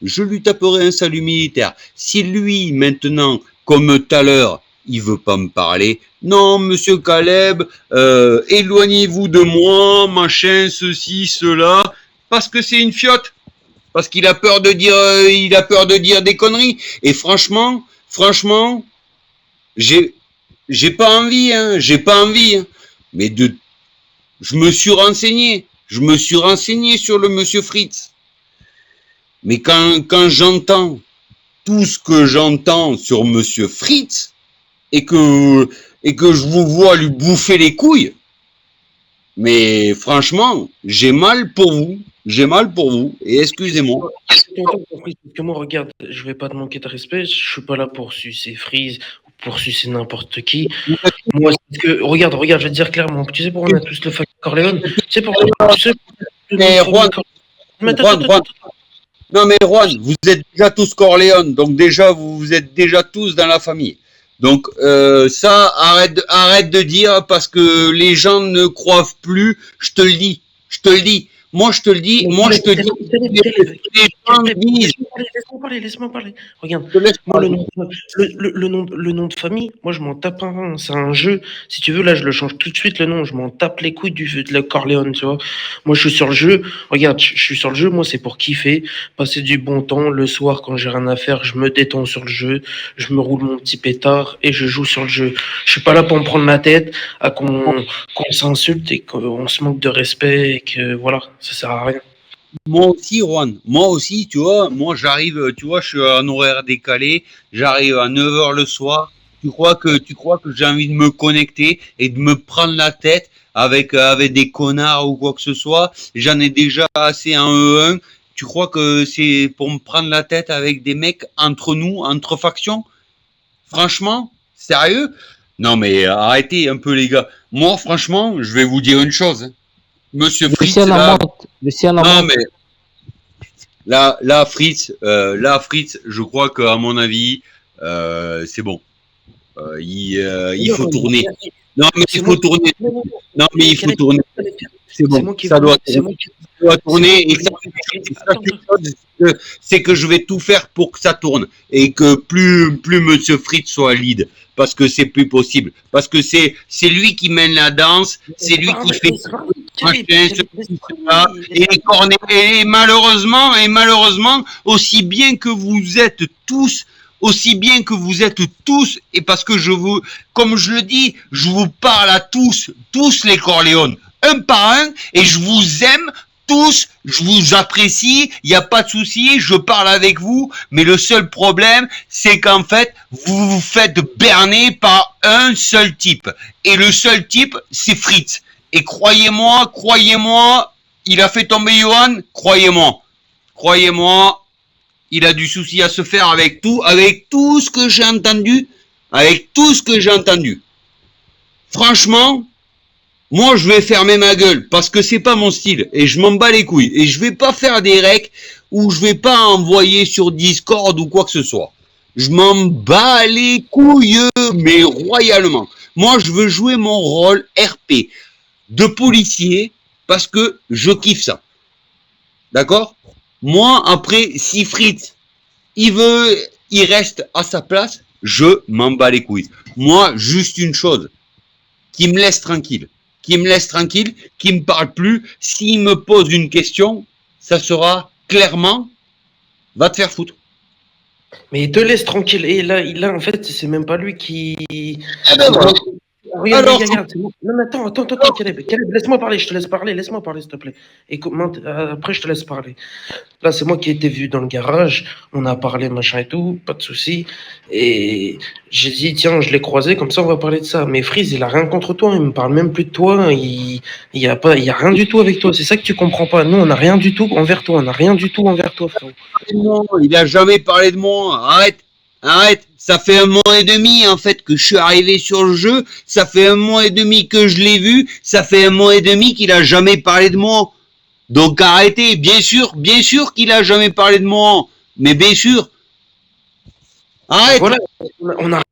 je lui taperai un salut militaire. Si lui, maintenant, comme tout à l'heure, il veut pas me parler, non, monsieur Caleb, éloignez-vous de moi, machin, ceci, cela, parce que c'est une fiotte. Parce qu'il a peur de dire, il a peur de dire des conneries. Et franchement, j'ai, j'ai pas envie, hein, j'ai pas envie. Hein. Mais je me suis renseigné sur le monsieur Fritz. Mais quand j'entends tout ce que j'entends sur monsieur Fritz et que je vous vois lui bouffer les couilles, mais franchement, j'ai mal pour vous. J'ai mal pour vous. Et excusez-moi. Parce que moi, regarde, je vais pas te manquer de respect. Je suis pas là pour sucer Freeze ou pour sucer n'importe qui. Moi, c'est que, regarde, je vais te dire clairement. Tu sais pourquoi on a tous le fuck Corleone? Tu sais pourquoi Mais Juan, non mais Juan, vous êtes déjà tous Corleone, donc déjà vous êtes déjà tous dans la famille. Donc ça, arrête de dire parce que les gens ne croient plus. Je te le dis. Moi je te le dis. Laisse-moi parler. Regarde, moi, le nom de famille, moi je m'en tape un. C'est un jeu. Si tu veux, là je le change tout de suite le nom. Je m'en tape les couilles de la Corleone, tu vois. Moi je suis sur le jeu. Regarde, je suis sur le jeu. Moi c'est pour kiffer, passer du bon temps. Le soir quand j'ai rien à faire, je me détends sur le jeu. Je me roule mon petit pétard et je joue sur le jeu. Je suis pas là pour me prendre la tête à qu'on s'insulte et qu'on se manque de respect et que voilà, ça sert à rien. Moi aussi, Juan. Moi aussi, tu vois, moi j'arrive, tu vois, je suis en horaire décalé, j'arrive à 9 heures le soir. Tu crois que j'ai envie de me connecter et de me prendre la tête avec des connards ou quoi que ce soit? J'en ai déjà assez en E1. Tu crois que c'est pour me prendre la tête avec des mecs entre nous, entre factions? Franchement, sérieux? Non mais arrêtez un peu les gars. Moi franchement, je vais vous dire une chose. Hein. Monsieur Fritz, là, non mais là Fritz, je crois qu'à mon avis, c'est bon. Il faut tourner. Non mais il faut tourner. Non mais il faut tourner. C'est bon. Ça doit tourner. Et c'est que je vais tout faire pour que ça tourne et que plus Monsieur Fritz soit lead. Parce que c'est plus possible. Parce que c'est lui qui mène la danse, c'est lui qui fait et malheureusement, aussi bien que vous êtes tous, et parce que comme je le dis, je vous parle à tous les Corléones, un par un, et je vous aime tous, je vous apprécie, il n'y a pas de souci, je parle avec vous, mais le seul problème, c'est qu'en fait, vous vous faites berner par un seul type. Et le seul type, c'est Fritz. Et croyez-moi, il a fait tomber Johan, croyez-moi, il a du souci à se faire avec tout ce que j'ai entendu, Franchement, moi, je vais fermer ma gueule parce que c'est pas mon style et je m'en bats les couilles et je vais pas faire des recs ou je vais pas envoyer sur Discord ou quoi que ce soit. Je m'en bats les couilles, mais royalement. Moi, je veux jouer mon rôle RP de policier parce que je kiffe ça. D'accord? Moi, après, si Fritz, il reste à sa place, je m'en bats les couilles. Moi, juste une chose, qui me laisse tranquille, qui me parle plus. S'il me pose une question, ça sera clairement, va te faire foutre. Mais il te laisse tranquille. Et là, en fait, c'est même pas lui qui. Regarde. Regarde. Non, mais attends, Caleb, laisse-moi parler, je te laisse parler, s'il te plaît. Et après, je te laisse parler. Là, c'est moi qui ai été vu dans le garage, on a parlé, machin et tout, pas de souci. Et j'ai dit, tiens, je l'ai croisé, comme ça, on va parler de ça. Mais Freeze, il a rien contre toi, il me parle même plus de toi, il y a rien du tout avec toi. C'est ça que tu comprends pas. Nous, on n'a rien du tout envers toi, frérot. Non, il a jamais parlé de moi. Arrête. Ça fait 1 mois et demi, en fait, que je suis arrivé sur le jeu. Ça fait 1 mois et demi que je l'ai vu. Ça fait 1 mois et demi qu'il a jamais parlé de moi. Donc arrêtez. Bien sûr qu'il a jamais parlé de moi. Mais bien sûr. Arrête. Voilà, on a